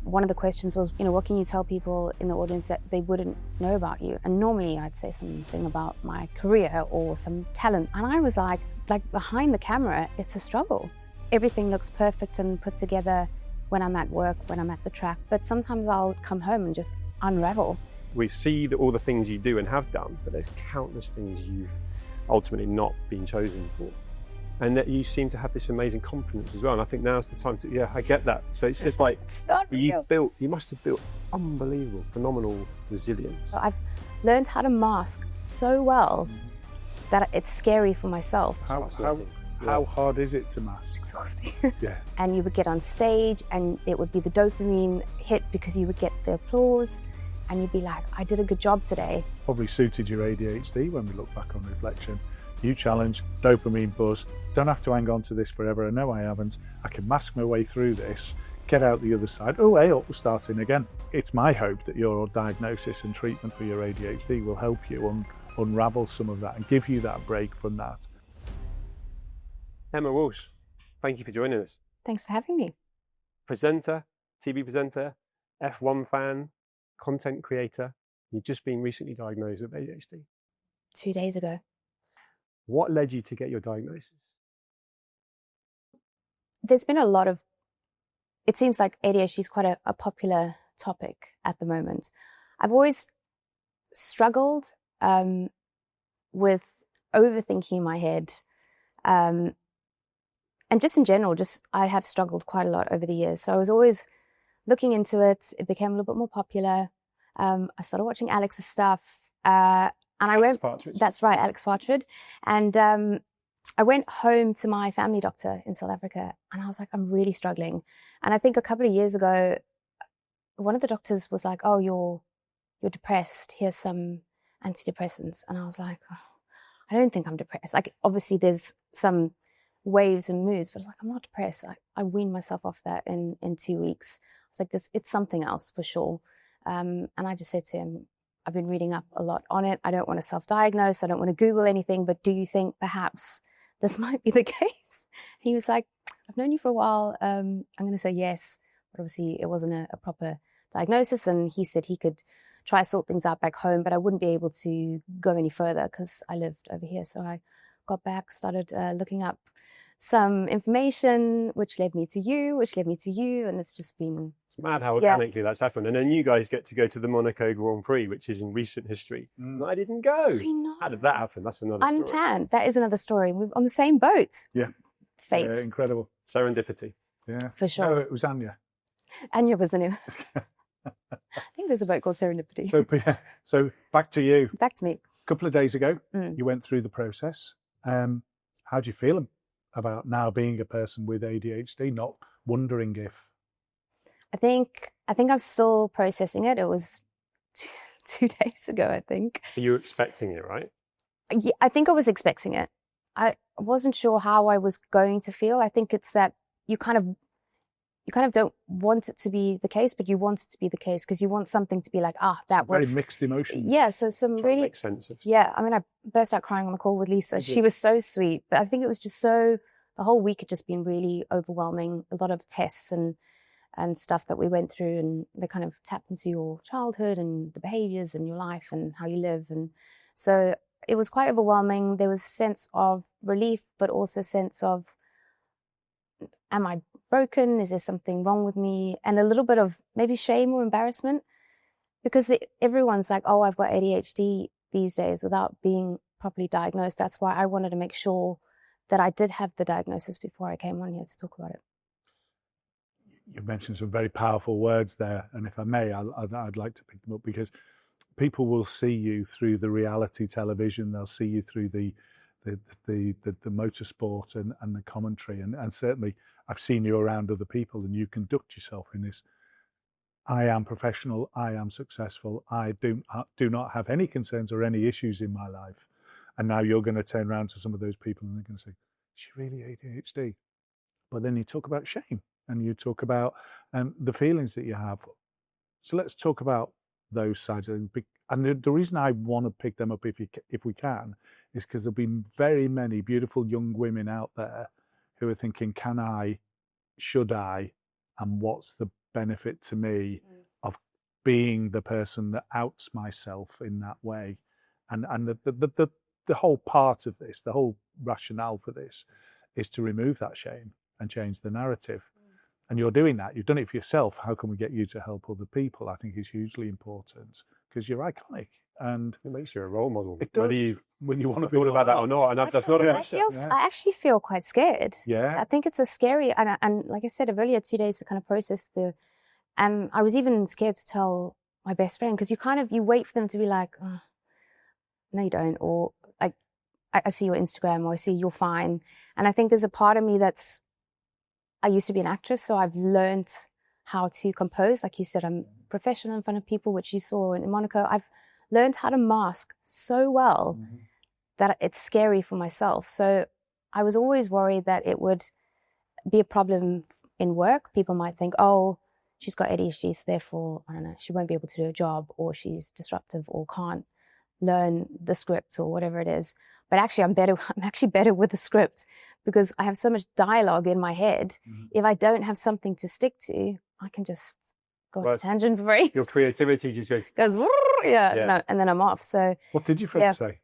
one of the questions was, what can you tell people in the audience that they wouldn't know about you? And normally I'd say something about my career or some talent. And I was like behind the camera, it's a struggle. Everything looks perfect and put together when I'm at work, when I'm at the track, but sometimes I'll come home and just unravel. We see all the things you do and have done, but there's countless things you've ultimately not been chosen for. And that you seem to have this amazing confidence as well. And I think now's the time to, yeah, I get that. So it's just like, you must have built unbelievable, phenomenal resilience. I've learned how to mask so well that it's scary for myself. How hard is it to mask? Exhausting. Yeah. And you would get on stage and it would be the dopamine hit because you would get the applause and you'd be like, I did a good job today. Probably suited your ADHD when we look back on reflection. New challenge, dopamine buzz. Don't have to hang on to this forever. I know I haven't. I can mask my way through this, get out the other side. Oh, hey, up, we're starting again. It's my hope that your diagnosis and treatment for your ADHD will help you unravel some of that and give you that break from that. Emma Walsh, thank you for joining us. Thanks for having me. Presenter, TV presenter, F1 fan, content creator. You've just been recently diagnosed with ADHD. 2 days ago. What led you to get your diagnosis? There's been a lot of, it seems like ADHD is quite a popular topic at the moment. I've always struggled with overthinking in my head. And just in general, I have struggled quite a lot over the years. So I was always looking into it. It became a little bit more popular. I started watching Alex's stuff. And I went, that's right, Alex Partridge. And I went home to my family doctor in South Africa and I was like, I'm really struggling. And I think a couple of years ago, one of the doctors was like, oh, you're depressed. Here's some antidepressants. And I was like, oh, I don't think I'm depressed. Like, obviously there's some waves and moods, but I was like, I'm not depressed. I weaned myself off that in 2 weeks. I was like, it's something else for sure. And I just said to him, I've been reading up a lot on it. I don't want to self-diagnose. I don't want to Google anything, but do you think perhaps this might be the case? He was like, I've known you for a while. I'm going to say yes. But obviously it wasn't a proper diagnosis. And he said he could try to sort things out back home, but I wouldn't be able to go any further because I lived over here. So I got back, started looking up some information, which led me to you, and it's just been... It's mad how organically that's happened. And then you guys get to go to the Monaco Grand Prix, which is in recent history. And I didn't go. I know. How did that happen? That's another story. Unplanned. That is another story. We're on the same boat. Yeah. Fate. Yeah, incredible. Serendipity. Yeah. For sure. No, it was Anya. Anya was the new. I think there's a boat called Serendipity. So back to you. Back to me. A couple of days ago, you went through the process. How do you feel about now being a person with ADHD, not wondering if... I think I'm still processing it. It was 2 days ago, I think. You were expecting it, right? Yeah, I think I was expecting it. I wasn't sure how I was going to feel. I think it's that you kind of don't want it to be the case, but you want it to be the case because you want something to be like, that was... Very mixed emotions. Yeah, so some really... Make sense of... Yeah, I mean, I burst out crying on the call with Lisa. She was so sweet, but I think it was just so... The whole week had just been really overwhelming. A lot of tests and stuff that we went through, and they kind of tap into your childhood and the behaviors and your life and how you live. And so it was quite overwhelming. There was a sense of relief, but also a sense of, am I broken? Is there something wrong with me? And a little bit of maybe shame or embarrassment, because everyone's like, oh, I've got ADHD these days without being properly diagnosed. That's why I wanted to make sure that I did have the diagnosis before I came on here to talk about it. You mentioned some very powerful words there, and if I may, I'd like to pick them up, because people will see you through the reality television. They'll see you through the motorsport and the commentary, and certainly I've seen you around other people, and you conduct yourself in this. I am professional. I am successful. I do not have any concerns or any issues in my life. And now you're going to turn around to some of those people and they're going to say, is she really ADHD? But then you talk about shame. And you talk about the feelings that you have. So let's talk about those sides. And the reason I want to pick them up, if we can, is because there've been very many beautiful young women out there who are thinking, can I, should I, and what's the benefit to me of being the person that outs myself in that way. And the whole part of this, the whole rationale for this, is to remove that shame and change the narrative. And you're doing that. You've done it for yourself. How can we get you to help other people? I think is hugely important because you're iconic. And it makes you a role model. It does. When you want to be thought about that or not, and that's not a pressure. I actually feel quite scared. Yeah. I think it's a scary, and like I said earlier, 2 days to kind of process and I was even scared to tell my best friend because you wait for them to be like, oh, no, you don't, or like, I see your Instagram, or I see you're fine. And I think there's a part of me I used to be an actress, so I've learned how to compose. Like you said, I'm professional in front of people, which you saw in Monaco. I've learned how to mask so well that it's scary for myself. So I was always worried that it would be a problem in work. People might think, oh, she's got ADHD, so therefore, I don't know, she won't be able to do a job, or she's disruptive, or can't learn the script, or whatever it is. But actually, I'm actually better with the script because I have so much dialogue in my head. If I don't have something to stick to, I can just go on a tangent for free. Your creativity just goes, no, and then I'm off. So what did your friend say?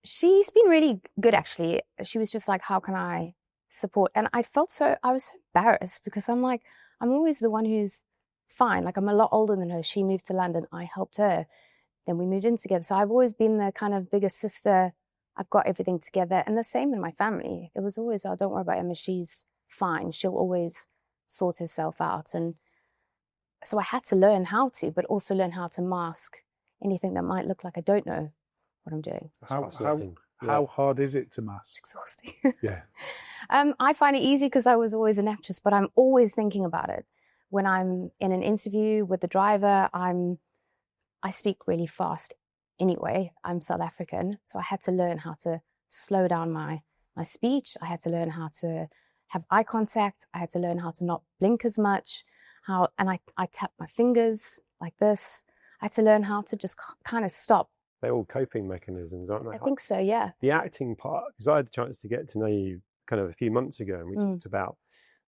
She's been really good, actually. She was just like, how can I support? And I was so embarrassed because I'm like, I'm always the one who's fine. Like, I'm a lot older than her. She moved to London. I helped her. Then we moved in together. So I've always been the kind of bigger sister. I've got everything together. And the same in my family. It was always, oh, don't worry about Emma. She's fine. She'll always sort herself out. And so I had to learn how to, but also learn how to mask anything that might look like I don't know what I'm doing. How hard is it to mask? It's exhausting. Yeah. I find it easy because I was always an actress, but I'm always thinking about it. When I'm in an interview with the driver, I speak really fast anyway. I'm South African, so I had to learn how to slow down my speech. I had to learn how to have eye contact. I had to learn how to not blink as much. And I tap my fingers like this. I had to learn how to just kind of stop. They're all coping mechanisms, aren't they? I think so, yeah. The acting part, because I had the chance to get to know you kind of a few months ago, and we talked about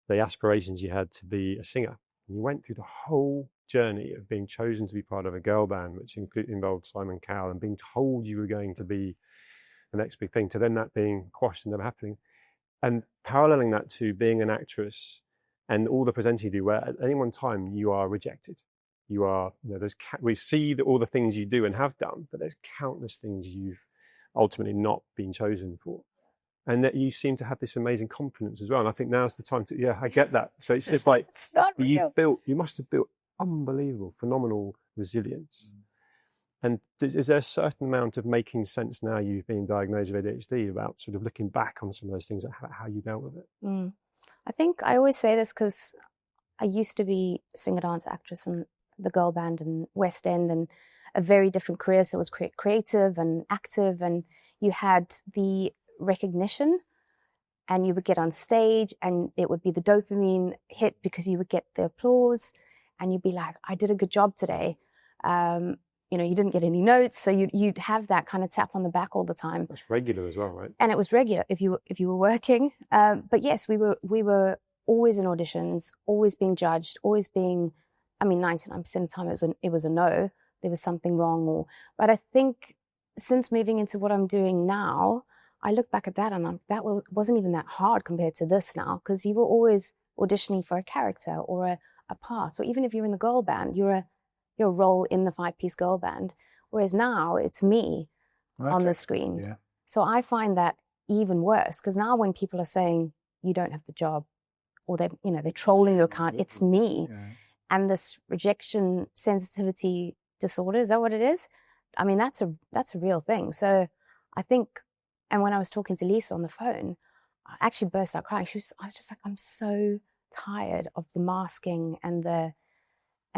the aspirations you had to be a singer. And you went through the whole journey of being chosen to be part of a girl band, which involved Simon Cowell, and being told you were going to be the next big thing, to then that being quashed and never happening. And paralleling that to being an actress and all the presenting you do, where at any one time you are rejected. You are, we see all the things you do and have done, but there's countless things you've ultimately not been chosen for. And that you seem to have this amazing confidence as well. And I think now's the time to, I get that. So it's just like, it's not real. You must have built unbelievable, phenomenal resilience. And is there a certain amount of making sense now you've been diagnosed with ADHD about sort of looking back on some of those things, how you dealt with it? I think I always say this because I used to be a singer-dance actress in the girl band in West End, and a very different career. So it was creative and active, and you had the recognition, and you would get on stage and it would be the dopamine hit because you would get the applause and you'd be like, I did a good job today. You didn't get any notes, so you'd have that kind of tap on the back all the time. That's regular as well, right? And it was regular if you were working. But yes, we were always in auditions, always being judged, always being, 99% of the time it was a no. There was something wrong. But I think since moving into what I'm doing now, I look back at that and that wasn't even that hard compared to this now, because you were always auditioning for a character or a part, or even if you're in the girl band, you're a role in the 5-piece girl band. Whereas now it's me on the screen. Yeah. So I find that even worse, because now when people are saying you don't have the job, or they're trolling your account, it's me. Yeah. And this rejection sensitivity disorder, is that what it is? That's a real thing. So I think, and when I was talking to Lisa on the phone, I actually burst out crying. I was just like, I'm so tired of the masking and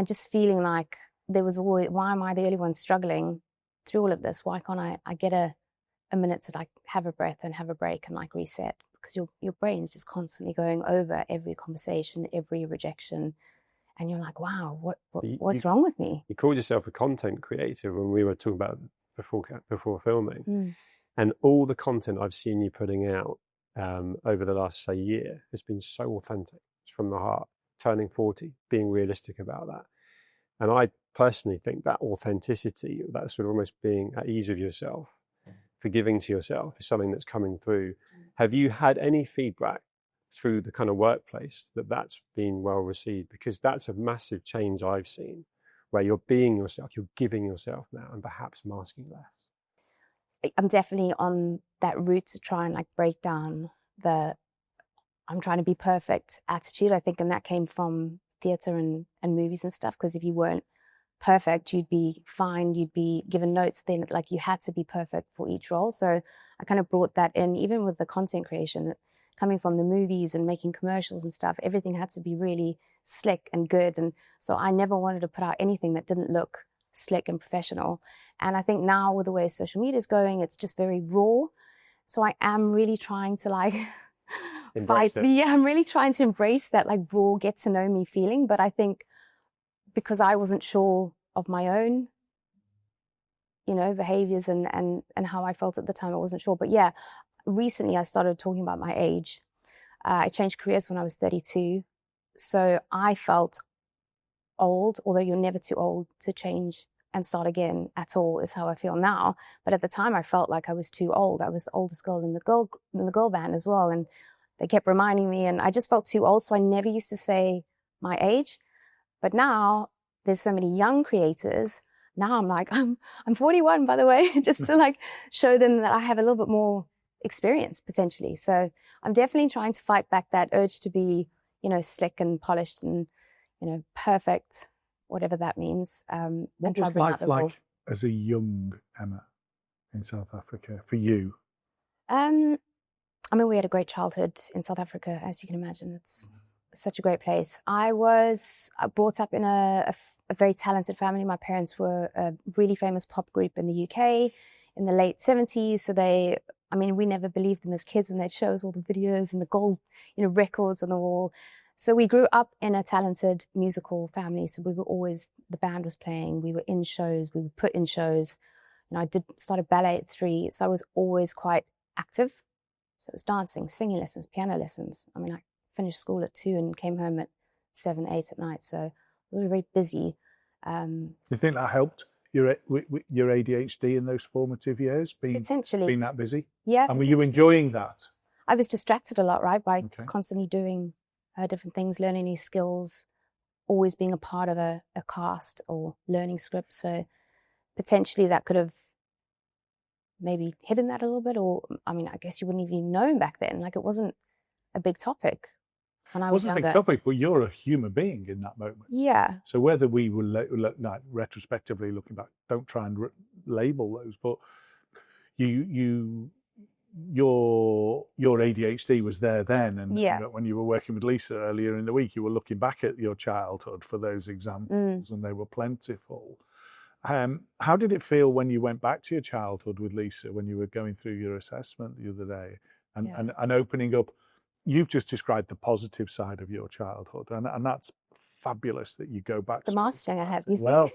just feeling like there was always, why am I the only one struggling through all of this? Why can't I get a minute to like have a breath and have a break and like reset? Because your brain's just constantly going over every conversation, every rejection. And you're like, wow, what's wrong with me? You called yourself a content creator when we were talking about before filming. And all the content I've seen you putting out over the last, say, year has been so authentic. It's from the heart. turning 40, being realistic about that. And I personally think that authenticity, that sort of almost being at ease with yourself, forgiving to yourself, is something that's coming through. Have you had any feedback through the kind of workplace that's been well received? Because that's a massive change I've seen, where you're being yourself, you're giving yourself now, and perhaps masking less. I'm definitely on that route to try and like break down the I'm trying to be perfect attitude, I think, and that came from theatre and movies and stuff, because if you weren't perfect, you'd be fined, you'd be given notes, then like you had to be perfect for each role. So I kind of brought that in, even with the content creation, coming from the movies and making commercials and stuff, everything had to be really slick and good. And so I never wanted to put out anything that didn't look slick and professional. And I think now with the way social media is going, it's just very raw. So I am really trying to like I'm really trying to embrace that like raw, get to know me feeling. But I think because I wasn't sure of my own, behaviors and how I felt at the time, I wasn't sure. But yeah, recently I started talking about my age. I changed careers when I was 32. So I felt old, although you're never too old to change and start again at all, is how I feel now. But at the time I felt like I was too old. I was the oldest girl in the girl band as well. And they kept reminding me, and I just felt too old. So I never used to say my age. But now there's so many young creators. Now I'm like, I'm 41, by the way, just to like show them that I have a little bit more experience potentially. So I'm definitely trying to fight back that urge to be, slick and polished and, perfect, whatever that means. What was life like as a young Emma in South Africa for you? We had a great childhood in South Africa, as you can imagine. It's such a great place. I was brought up in a very talented family. My parents were a really famous pop group in the UK in the late 70s. So we never believed them as kids, and they'd show us all the videos and the gold, records on the wall. So we grew up in a talented musical family. So we were always, the band was playing, we were in shows, we were put in shows. I started ballet at 3, so I was always quite active. So it was dancing, singing lessons, piano lessons. I finished school at 2 and came home at 7, 8 at night. So we were very busy. Do you think that helped your ADHD in those formative years, potentially being that busy? Yeah. And were you enjoying that? I was distracted a lot, right, by constantly doing different things, learning new skills, always being a part of a cast or learning scripts. So potentially that could have maybe hidden that a little bit, or I guess you wouldn't even known back then. Like, it wasn't a big topic when I was younger. It wasn't a big topic, but you're a human being in that moment. Yeah. So whether we were retrospectively looking back, don't try and label those, but your ADHD was there then, and when you were working with Lisa earlier in the week, you were looking back at your childhood for those examples, and they were plentiful. How did it feel when you went back to your childhood with Lisa, when you were going through your assessment the other day and opening up? You've just described the positive side of your childhood, and that's fabulous that you go back. The mastering I have, you see. Well,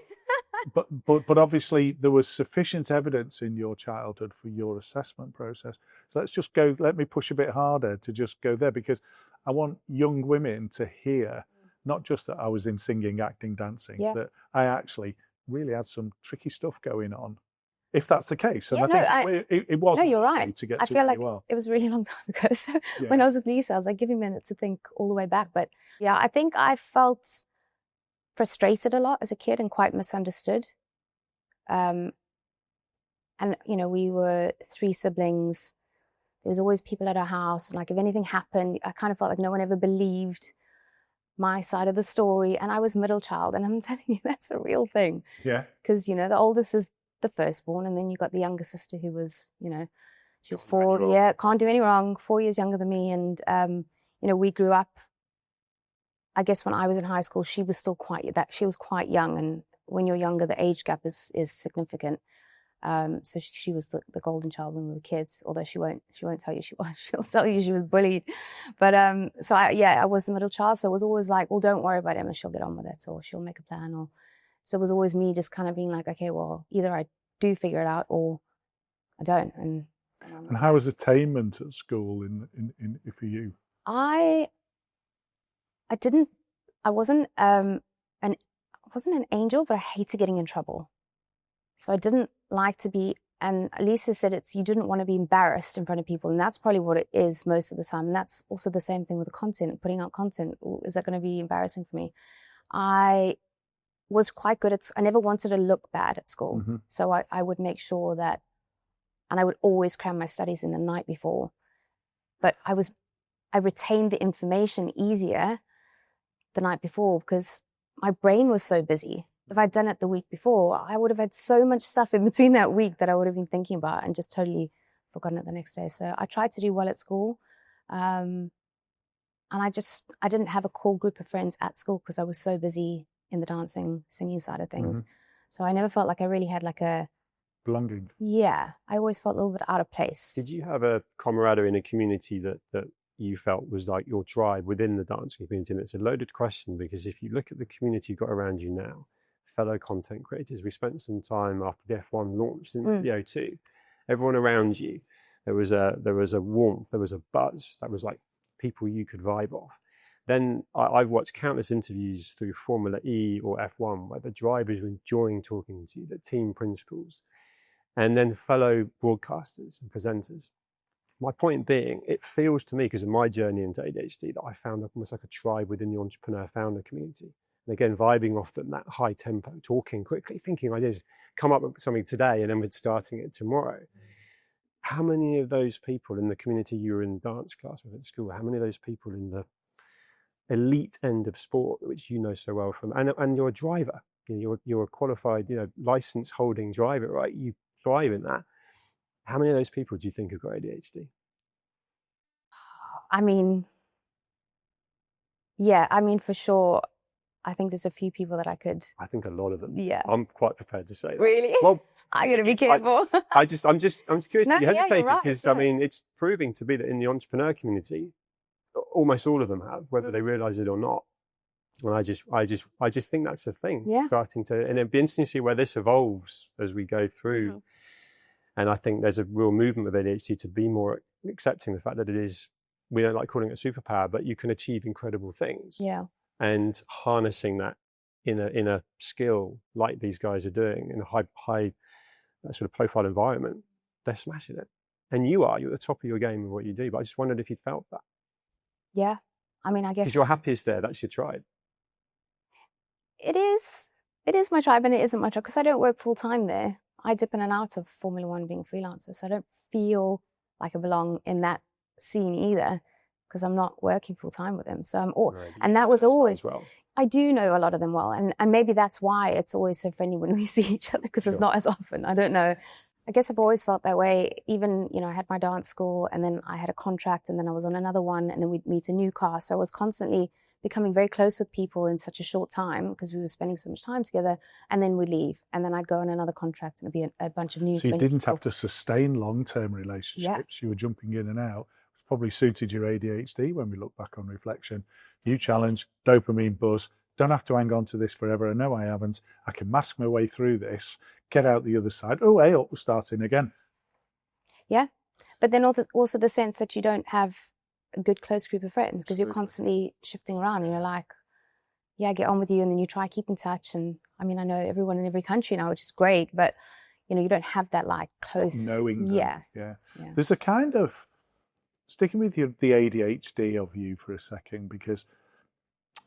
but obviously there was sufficient evidence in your childhood for your assessment process. So let me push a bit harder to just go there, because I want young women to hear not just that I was in singing, acting, dancing, that I actually really had some tricky stuff going on, if that's the case. And I think it wasn't. No, you're right. To get I to feel like well. It was a really long time ago. So when I was with Lisa, I was like, give me a minute to think all the way back. But yeah, I think I felt frustrated a lot as a kid and quite misunderstood. And we were 3 siblings. There was always people at our house, and like if anything happened, I kind of felt like no one ever believed my side of the story. And I was middle child, and I'm telling you, that's a real thing. Yeah. Because the oldest is the firstborn, and then you got the younger sister who was, she was 4. Yeah, can't do any wrong. 4 years younger than me, and we grew up. I guess when I was in high school, she was still she was quite young, and when you're younger, the age gap is significant. So she was the golden child when we were kids, although she won't tell you she was. She'll tell you she was bullied. But I was the middle child, so it was always like, well, don't worry about Emma, she'll get on with it, or she'll make a plan, so it was always me just kind of being like, okay, well, either I do figure it out or I don't. And how was attainment at school in for you? I didn't I wasn't an angel, but I hated getting in trouble. So I didn't like to be, and Lisa said you didn't want to be embarrassed in front of people. And that's probably what it is most of the time. And that's also the same thing with the content, putting out content. Is that going to be embarrassing for me? I was quite good I never wanted to look bad at school. Mm-hmm. So I would make sure that, and I would always cram my studies in the night before. But I retained the information easier the night before because my brain was so busy. If I'd done it the week before, I would have had so much stuff in between that week that I would have been thinking about and just totally forgotten it the next day. So I tried to do well at school. And I didn't have a core group of friends at school because I was so busy in the dancing, singing side of things. Mm-hmm. So I never felt like I really had like a belonging. Yeah, I always felt a little bit out of place. Did you have a camaraderie in a community that you felt was like your tribe within the dancing community? And it's a loaded question because if you look at the community you've got around you now, fellow content creators, we spent some time after the F1 launched in the O2. Everyone around you, there was a warmth, there was a buzz, that was like people you could vibe off. Then I've watched countless interviews through Formula E or F1 where the drivers were enjoying talking to you, the team principals, and then fellow broadcasters and presenters. My point being, it feels to me, because of my journey into ADHD, that I found almost like a tribe within the entrepreneur founder community. And again, vibing off them, that high tempo, talking quickly, thinking ideas, come up with something today and then we're starting it tomorrow. How many of those people in the community you were in dance class with at school, how many of those people in the elite end of sport, which you know so well from, and you're a driver, you're a qualified, license holding driver, right? You thrive in that. How many of those people do you think have got ADHD? I mean, yeah, for sure. I think there's a few people that I think a lot of them. Yeah. I'm quite prepared to say that. Really? Well, I gotta be careful. I'm just curious. No, You hesitated right, because yeah. it's proving to be that in the entrepreneur community, almost all of them have, whether they realize it or not. And I just think that's a thing. Yeah. And it'd be interesting to see where this evolves as we go through. Mm-hmm. And I think there's a real movement with ADHD to be more accepting the fact that it is, we don't like calling it a superpower, but you can achieve incredible things. Yeah. And harnessing that in a skill like these guys are doing in a high sort of profile environment, they're smashing it. And you're at the top of your game in what you do. But I just wondered if you'd felt that. Yeah. I guess because you're happiest there, that's your tribe. It is my tribe, and it isn't my tribe because I don't work full time there. I dip in and out of Formula One being a freelancer, so I don't feel like I belong in that scene either because I'm not working full time with them. So I'm all, right, and that was always. Well. I do know a lot of them well, and maybe that's why it's always so friendly when we see each other because it's not as often. I don't know. I guess I've always felt that way. Even I had my dance school, and then I had a contract, and then I was on another one, and then we'd meet a new cast. So I was constantly becoming very close with people in such a short time because we were spending so much time together, and then we'd leave, and then I'd go on another contract, and it'd be a bunch of new. So you didn't have to sustain long-term relationships. Yeah. You were jumping in and out. It's probably suited your ADHD when we look back on reflection. New challenge, dopamine buzz. Don't have to hang on to this forever. I know I haven't. I can mask my way through this, get out the other side. Oh, hey, we're starting again. Yeah, but then also the sense that you don't have a good close group of friends because you're constantly shifting around and you're like, yeah, get on with you, and then you try keep in touch. And I know everyone in every country now, which is great, but you don't have that like close knowing them. Yeah. There's a kind of sticking with the ADHD of you for a second, because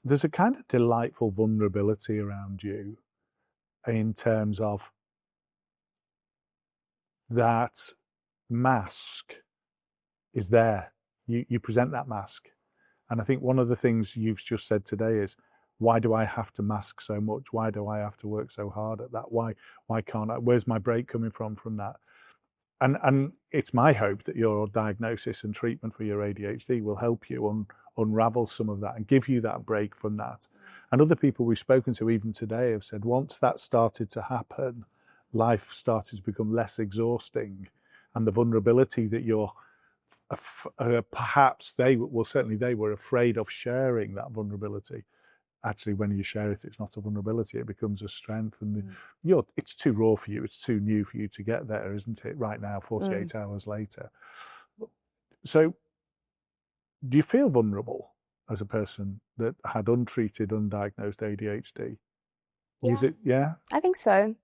there's a kind of delightful vulnerability around you in terms of that mask is there. You present that mask. And I think one of the things you've just said today is, why do I have to mask so much? Why do I have to work so hard at that? Why can't I? Where's my break coming from that? And it's my hope that your diagnosis and treatment for your ADHD will help you unravel some of that and give you that break from that. And other people we've spoken to even today have said once that started to happen, life started to become less exhausting, and the vulnerability that you're perhaps they were afraid of sharing that vulnerability. Actually, when you share it, it's not a vulnerability, it becomes a strength. And it's too raw for you, it's too new for you to get there, isn't it, right now, 48 hours later. So do you feel vulnerable as a person that had untreated, undiagnosed ADHD? Was Yeah. it? Yeah. I think so.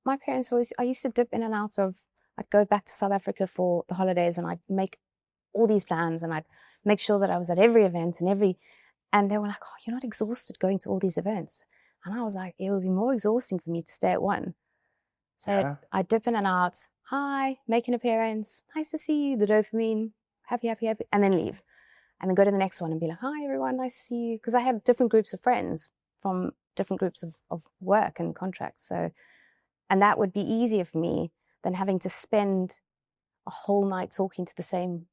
My parents always, I used to dip in and out of, I'd go back to South Africa for the holidays and I'd make all these plans and I'd make sure that I was at every event and they were like, oh, you're not exhausted going to all these events. And I was like, it would be more exhausting for me to stay at one. So I dip in and out, hi, make an appearance, nice to see you, the dopamine, happy, and then leave. And then go to the next one and be like, hi, everyone, nice to see you. Because I have different groups of friends from different groups of work and contracts. So, and that would be easier for me than having to spend a whole night talking to the same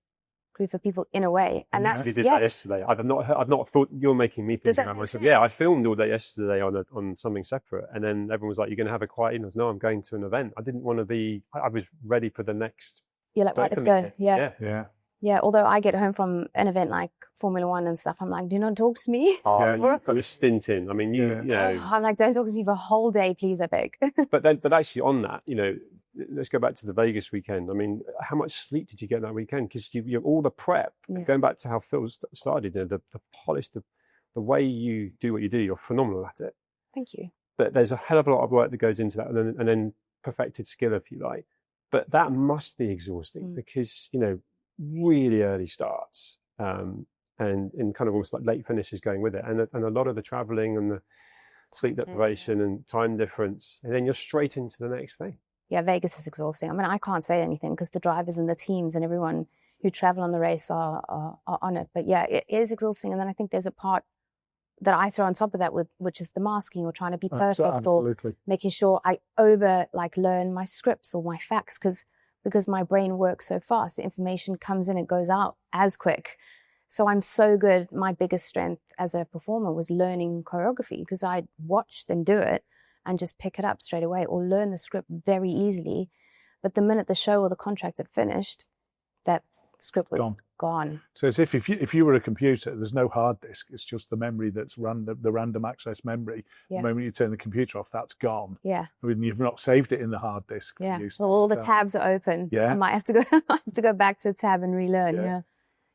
group of people in a way. And that's, you did that yesterday. I've not thought, you're making me think about myself. Yeah, I filmed all day yesterday on something separate. And then everyone was like, you're going to have a quiet evening. No, I'm going to an event. I didn't want to be, I was ready for the next. You're like, right, let's go. Yeah, although I get home from an event like Formula One and stuff, I'm like, do not talk to me. Oh, you've got a stint in. I mean, you know. I'm like, don't talk to me for a whole day, please, I beg. but actually on that, you know, let's go back to the Vegas weekend. I mean, how much sleep did you get that weekend? Because you all the prep, going back to how Phil started, you know, the polish, the way you do what you do, you're phenomenal at it. Thank you. But there's a hell of a lot of work that goes into that and then perfected skill, if you like. But that must be exhausting because, you know, really early starts and kind of almost like late finishes going with it. And a lot of the traveling and the sleep deprivation and time difference. And then you're straight into the next thing. Yeah, Vegas is exhausting. I mean, I can't say anything because the drivers and the teams and everyone who travel on the race are on it. But yeah, it is exhausting. And then I think there's a part that I throw on top of that which is the masking or trying to be perfect or making sure I learn my scripts or my facts because my brain works so fast. The information comes in, it goes out as quick. So I'm so good. My biggest strength as a performer was learning choreography because I'd watch them do it and just pick it up straight away or learn the script very easily. But the minute the show or the contract had finished, that script was gone. So as if you were a computer, there's no hard disk. It's just the memory that's the random access memory. The moment you turn the computer off, that's gone. Yeah. I mean, you've not saved it in the hard disk. Yeah. So all the tabs are open. Yeah. I might have to go back to a tab and relearn.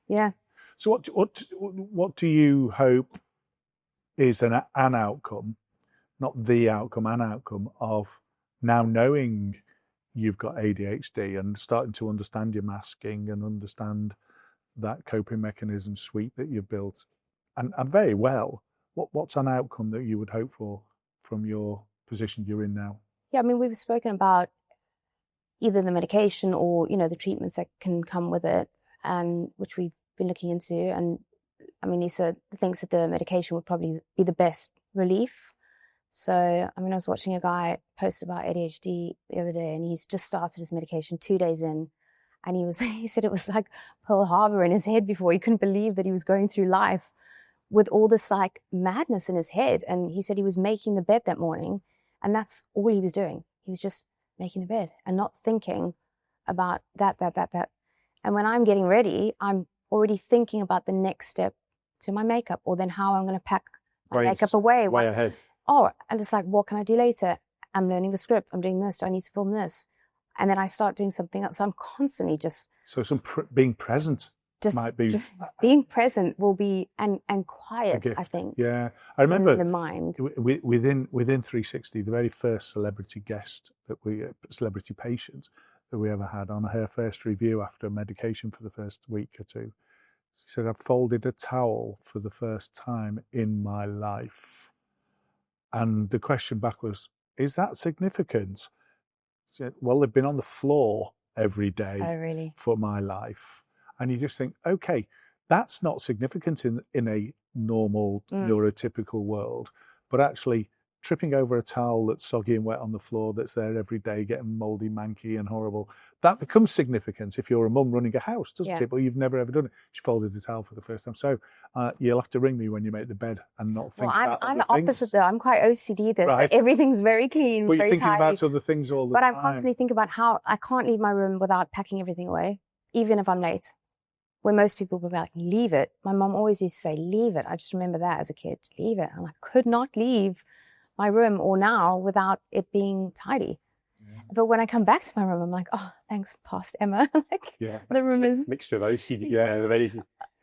Yeah. So what do you hope is an outcome, not the outcome, an outcome of now knowing you've got ADHD and starting to understand your masking and understand that coping mechanism suite that you've built and very well. What's an outcome that you would hope for from your position you're in now? Yeah, I mean, we've spoken about either the medication or, you know, the treatments that can come with it, and which we've been looking into. And I mean, he thinks that the medication would probably be the best relief. So, I mean, I was watching a guy post about ADHD the other day, and he's just started his medication 2 days in. And he said it was like Pearl Harbor in his head before. He couldn't believe that he was going through life with all this like madness in his head. And he said he was making the bed that morning, and that's all he was doing. He was just making the bed and not thinking about that. And when I'm getting ready, I'm already thinking about the next step to my makeup, or then how I'm going to pack my makeup away. Way ahead. Oh, and it's like, what can I do later? I'm learning the script. I'm doing this. Do I need to film this? And then I start doing something else. So I'm constantly just... So being present might be... Being present will be, and quiet, I think. Yeah. I remember the mind. Within 360, the very first celebrity guest celebrity patient that we ever had on her first review after medication for the first week or two, she said, I've folded a towel for the first time in my life. And the question back was, is that significant? She said, well, they've been on the floor every day for my life. And you just think, okay, that's not significant in a normal neurotypical world, but actually tripping over a towel that's soggy and wet on the floor that's there every day, getting mouldy, manky and horrible, that becomes significant if you're a mum running a house, doesn't it? But you've never ever done it. She folded the towel for the first time. So you'll have to ring me when you make the bed and not think about I'm other the things. opposite though. I'm quite OCD so everything's very clean, but very you're thinking tidy. about other things all the time. But I'm constantly thinking about how I can't leave my room without packing everything away, even if I'm late. Where most people would be like, leave it. My mom always used to say, leave it. I just remember that as a kid, leave it. And I could not leave my room or now without it being tidy. But when I come back to my room, I'm like, oh, thanks, past Emma. The room is... Mixture of OCD,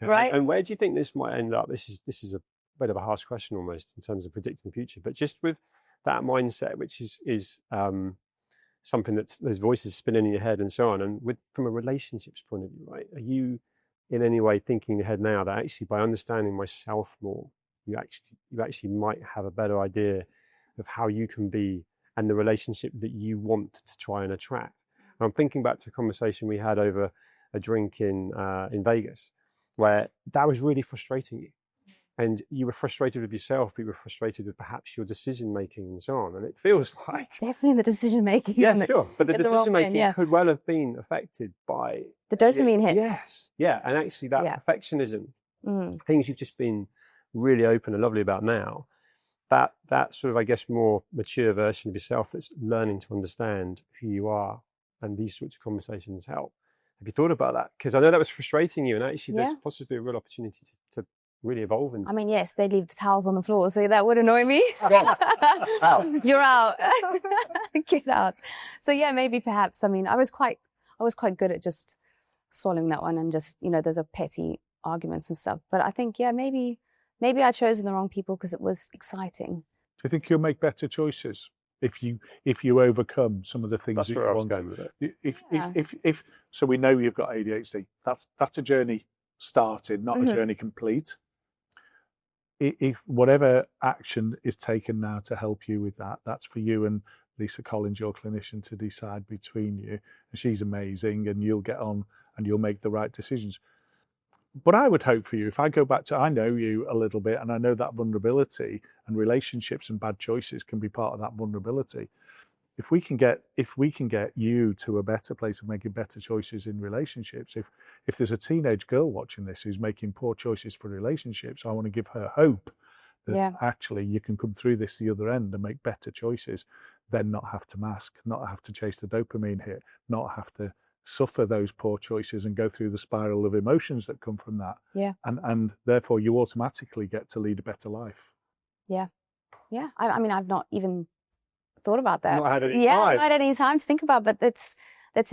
right? And where do you think this might end up? This is a bit of a harsh question almost in terms of predicting the future, but just with that mindset, which is something that's there's voices spinning in your head and so on, and from a relationships point of view, right? Are you in any way thinking in your head now that actually by understanding myself more, you actually might have a better idea of how you can be and the relationship that you want to try and attract? And I'm thinking back to a conversation we had over a drink in Vegas, where that was really frustrating you. And you were frustrated with yourself, you were frustrated with perhaps your decision making and so on. And it feels like Definitely the decision making. yeah, sure. But the decision making yeah. could well have been affected by The dopamine hits. Yes. Yeah. And actually that perfectionism, things you've just been really open and lovely about now, that sort of, I guess, more mature version of yourself that's learning to understand who you are, and these sorts of conversations help. Have you thought about that? Because I know that was frustrating you, and actually there's possibly a real opportunity to really evolve. I mean, yes, they leave the towels on the floor, so that would annoy me. You're out. Get out. So yeah, maybe perhaps, I mean, I was quite good at just swallowing that one and just, those are petty arguments and stuff. But I think, yeah, maybe I chosen the wrong people because it was exciting. Do you think you'll make better choices if you overcome some of the things that's that where you I was want? going with it. If so, we know you've got ADHD. That's a journey started, not a journey complete. If whatever action is taken now to help you with that, that's for you and Lisa Collins, your clinician, to decide between you. And she's amazing, and you'll get on and you'll make the right decisions. But I would hope for you, if I go back to, I know you a little bit, and I know that vulnerability and relationships and bad choices can be part of that vulnerability. If we can get you to a better place of making better choices in relationships, if there's a teenage girl watching this who's making poor choices for relationships, I want to give her hope that actually you can come through this the other end and make better choices, then not have to mask, not have to chase the dopamine hit, not have to suffer those poor choices and go through the spiral of emotions that come from that. Yeah. And therefore you automatically get to lead a better life. Yeah. Yeah. I mean, I've not even thought about that. Not had any time. time. Not had any time to think about, but that's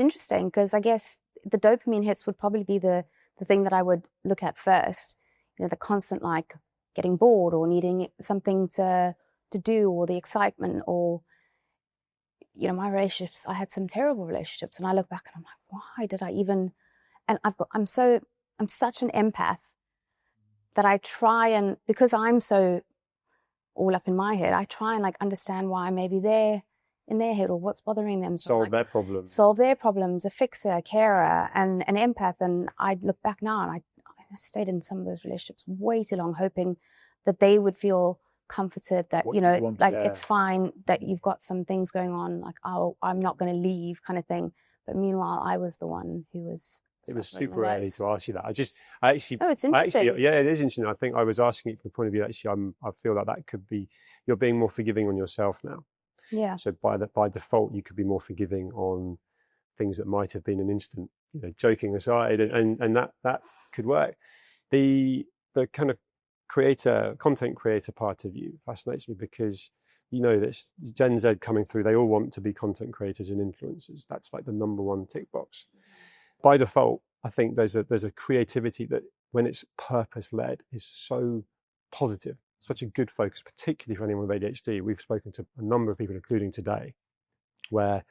interesting, because I guess the dopamine hits would probably be the thing that I would look at first. The constant like getting bored or needing something to do, or the excitement, or my relationships. I had some terrible relationships, and I look back and I'm like, why did I even? And I'm such an empath that I try, and because I'm so all up in my head, I try and like understand why maybe they're in their head or what's bothering them. So solve their problems. Solve their problems, a fixer, a carer, and an empath. And I look back now, and I stayed in some of those relationships way too long, hoping that they would feel comforted that, it's fine that you've got some things going on, like, oh, I'm not going to leave kind of thing. But meanwhile, I was the one who was. It was super early to ask you that. I actually. Oh, it's interesting. Yeah, it is interesting. I think I was asking it from the point of view, actually, I feel that could be, you're being more forgiving on yourself now. Yeah. So by default, you could be more forgiving on things that might have been an instant, joking aside, and that could work. The kind of content creator part of you fascinates me, because this Gen Z coming through, they all want to be content creators and influencers. That's like the number one tick box. By default, I think there's a creativity that, when it's purpose led, is so positive, such a good focus, particularly for anyone with ADHD. We've spoken to a number of people, including today, where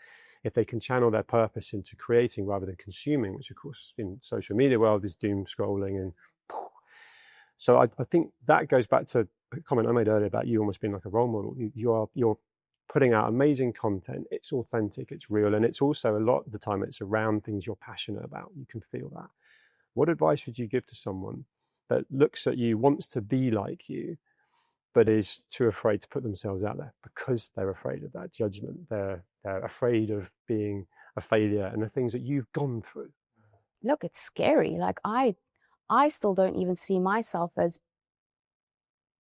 if they can channel their purpose into creating rather than consuming, which of course in social media world is doom scrolling, and so I think that goes back to a comment I made earlier about you almost being like a role model. You're putting out amazing content. It's authentic, it's real, and it's also a lot of the time it's around things you're passionate about. You can feel that. What advice would you give to someone that looks at you, wants to be like you, but is too afraid to put themselves out there because they're afraid of that judgment? They're afraid of being a failure and the things that you've gone through. Look, it's scary. Like I still don't even see myself as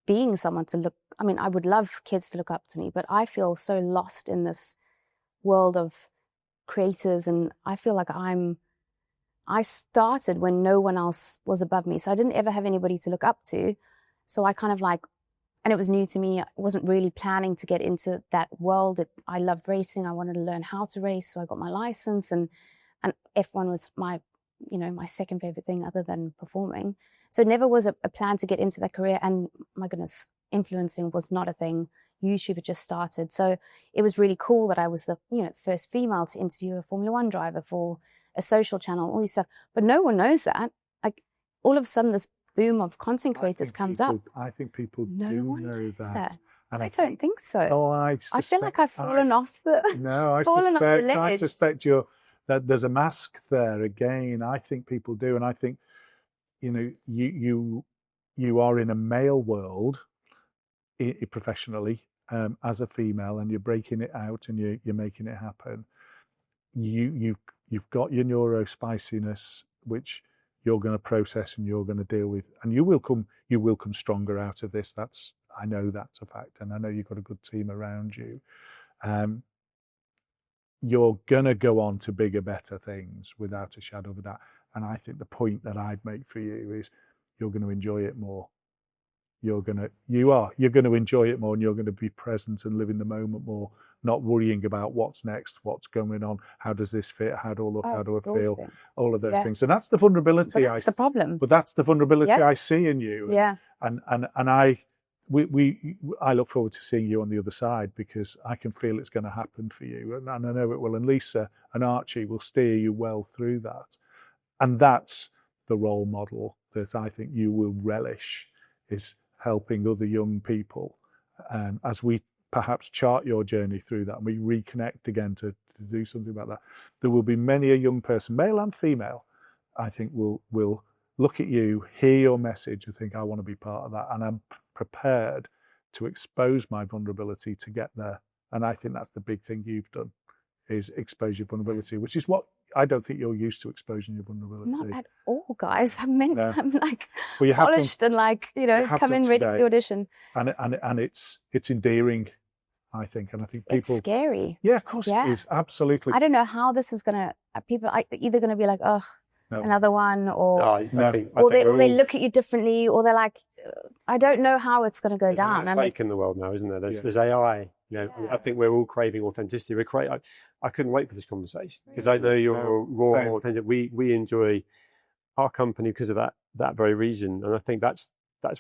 being someone to look. I mean, I would love kids to look up to me, but I feel so lost in this world of creators, and I feel like I started when no one else was above me. So I didn't ever have anybody to look up to. So I kind of and it was new to me. I wasn't really planning to get into that world. I loved racing. I wanted to learn how to race. So I got my license, and F1 was my my second favorite thing other than performing. So it never was a plan to get into that career. And my goodness, influencing was not a thing. YouTube had just started. So it was really cool that I was the first female to interview a Formula One driver for a social channel, all these stuff. But no one knows that. Like all of a sudden this boom of content creators comes up. I think people No do one know knows that. And I don't think so. Oh, I feel like I've fallen off the No, I suspect that there's a mask there again. I think people do, and I think you are in a male world professionally as a female, and you're breaking it out and you're making it happen. You've got your neurospiciness, which you're going to process and you're going to deal with, and you will come stronger out of this. I know that's a fact, and I know you've got a good team around you. You're going to go on to bigger, better things without a shadow of a doubt. And I think the point that I'd make for you is you're going to enjoy it more. You're going to enjoy it more, and you're going to be present and live in the moment more, not worrying about what's next, what's going on, how does this fit, how do I feel, all of those things. And that's the vulnerability. But that's the problem. But that's the vulnerability I see in you. Yeah. And I look forward to seeing you on the other side, because I can feel it's going to happen for you, and I know it will. And Lisa and Archie will steer you well through that, and that's the role model that I think you will relish, is helping other young people as we perhaps chart your journey through that, and we reconnect again to do something about that. There will be many a young person, male and female, I think will look at you, hear your message, and think, I want to be part of that, and I'm prepared to expose my vulnerability to get there. And I think that's the big thing you've done, is expose your vulnerability, which is what I don't think you're used to, exposing your vulnerability. Not at all, guys. I'm like polished and come in ready for the audition. And it's endearing, I think. And I think people... It's scary. Yeah, of course it is. Absolutely. I don't know how this is going to... People are either going to be like, oh, another one, or they look at you differently, or they're like, I don't know how it's going to go down. There's fake in the world now, isn't there? There's AI. I think we're all craving authenticity. I couldn't wait for this conversation, because I know you're raw and authentic. We enjoy our company because of that very reason, and I think that's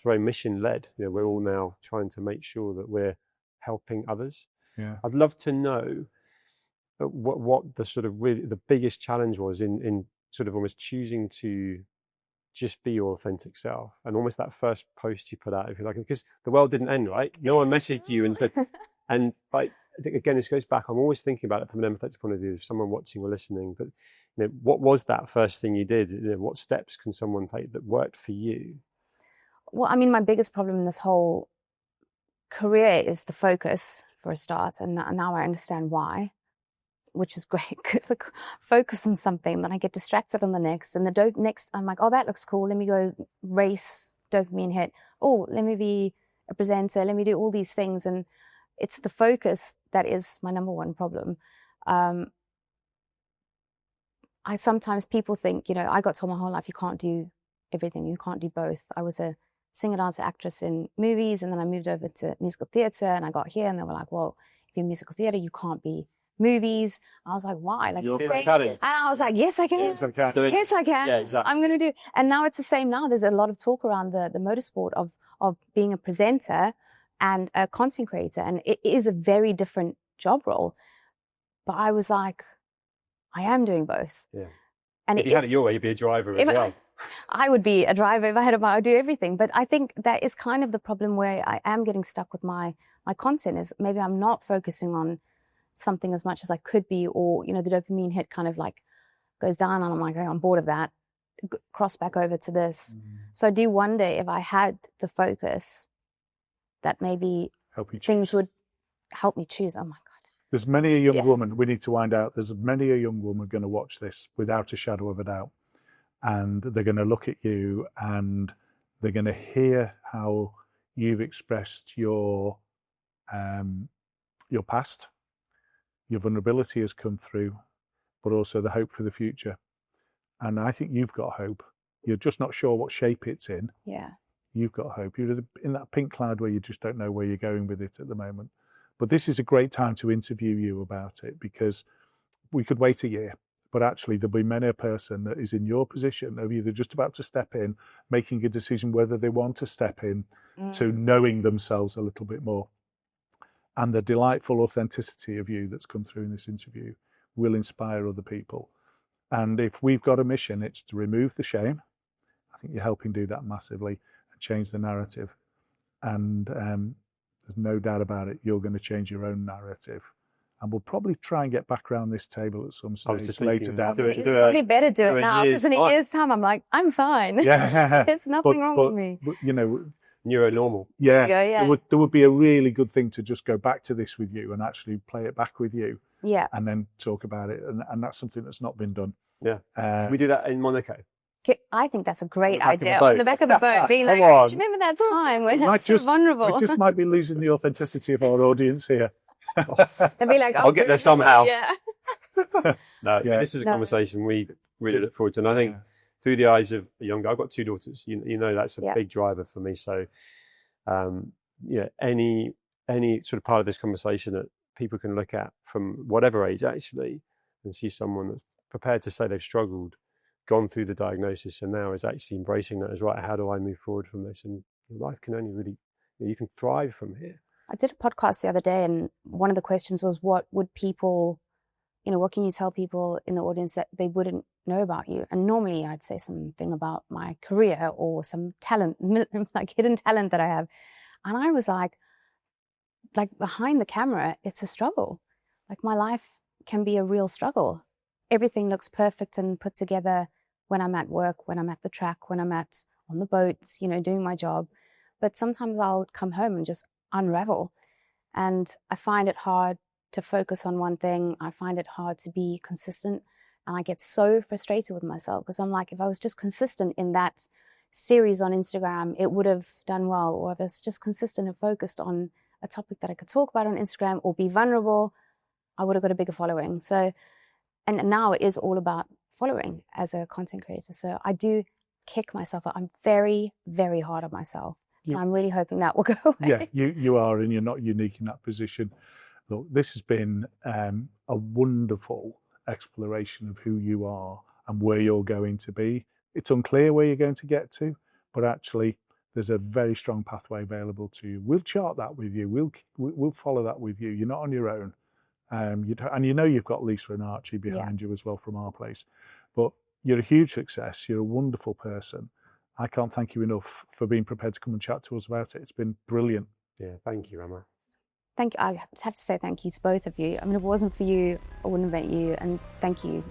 very mission led. We're all now trying to make sure that we're helping others. Yeah, I'd love to know what the sort of really the biggest challenge was in sort of almost choosing to just be your authentic self, and almost that first post you put out, if you like, because the world didn't end, right? No one messaged you and said, and I think again, this goes back. I'm always thinking about it from an empathetic point of view, of someone watching or listening. But what was that first thing you did? What steps can someone take that worked for you? Well, I mean, my biggest problem in this whole career is the focus, for a start, and now I understand why, which is great. Because I focus on something, then I get distracted on the next, and the next I'm like, oh, that looks cool. Let me go race, dopamine hit. Oh, let me be a presenter. Let me do all these things, and it's the focus that is my number one problem. Sometimes people think, I got told my whole life, you can't do everything. You can't do both. I was a singer, dancer, actress in movies, and then I moved over to musical theatre, and I got here, and they were like, well, if you're in musical theatre, you can't be movies. I was like, why? Like, you're and I was like, yes, I can. Yes, I can. Yeah, exactly. I'm going to do. And now it's the same now. There's a lot of talk around the motorsport of being a presenter and a content creator, and it is a very different job role. But I was like, I am doing both. Yeah. And if you had it your way, you'd be a driver as well. I would be a driver if I had a I would do everything. But I think that is kind of the problem where I am getting stuck with my content, is maybe I'm not focusing on something as much as I could be, or, the dopamine hit kind of like goes down, and I'm like, oh, I'm bored of that. Cross back over to this. So I do wonder if I had the focus, that maybe things would help me choose. Oh my God. There's many a young woman, we need to wind out, there's many a young woman going to watch this without a shadow of a doubt. And they're going to look at you, and they're going to hear how you've expressed your past. Your vulnerability has come through, but also the hope for the future. And I think you've got hope. You're just not sure what shape it's in. Yeah. You've got hope. You're in that pink cloud where you just don't know where you're going with it at the moment. But this is a great time to interview you about it, because we could wait a year, but actually there'll be many a person that is in your position of either just about to step in, making a decision whether they want to step in, to knowing themselves a little bit more. And the delightful authenticity of you that's come through in this interview will inspire other people. And if we've got a mission, it's to remove the shame. I think you're helping do that massively and change the narrative. And there's no doubt about it, you're going to change your own narrative. And we'll probably try and get back around this table at some stage later down. It's probably better do it now, because in a year's time, I'm like, I'm fine. Yeah. There's nothing wrong with me. You know, neuronormal. Yeah. There would be a really good thing to just go back to this with you and actually play it back with you. Yeah. And then talk about it. And that's something that's not been done. Yeah. Can we do that in Monaco? I think that's a great idea. On the back of the boat, being like, do you remember that time when I was so vulnerable? We just might be losing the authenticity of our audience here. They'll be like, I'll get there somehow. Yeah. This is a conversation we really look forward to. And I think through the eyes of a young guy, I've got 2 daughters, you know, that's a big driver for me. So, any sort of part of this conversation that people can look at from whatever age actually, and see someone that's prepared to say they've struggled, gone through the diagnosis, and now is actually embracing that as, right, how do I move forward from this? And life can only really, you can thrive from here. I did a podcast the other day, and one of the questions was, what would people, what can you tell people in the audience that they wouldn't know about you? And normally I'd say something about my career or some talent, like hidden talent that I have. And I was like behind the camera, it's a struggle. Like, my life can be a real struggle. Everything looks perfect and put together when I'm at work, when I'm at the track, when I'm on the boats, doing my job. But sometimes I'll come home and just unravel. And I find it hard to focus on one thing. I find it hard to be consistent. And I get so frustrated with myself, because I'm like, if I was just consistent in that series on Instagram, it would have done well. Or if I was just consistent and focused on a topic that I could talk about on Instagram or be vulnerable, I would have got a bigger following. So, and now it is all about following as a content creator. So I do kick myself out. I'm very, very hard on myself. And I'm really hoping that will go away. Yeah, you are, and you're not unique in that position. Look, this has been a wonderful exploration of who you are and where you're going to be. It's unclear where you're going to get to, but actually there's a very strong pathway available to you. We'll chart that with you. We'll follow that with you. You're not on your own. And you've got Lisa and Archie behind you as well from our place. But you're a huge success. You're a wonderful person. I can't thank you enough for being prepared to come and chat to us about it. It's been brilliant. Yeah, thank you, Emma. Thank you. I have to say thank you to both of you. I mean, if it wasn't for you, I wouldn't have met you. And thank you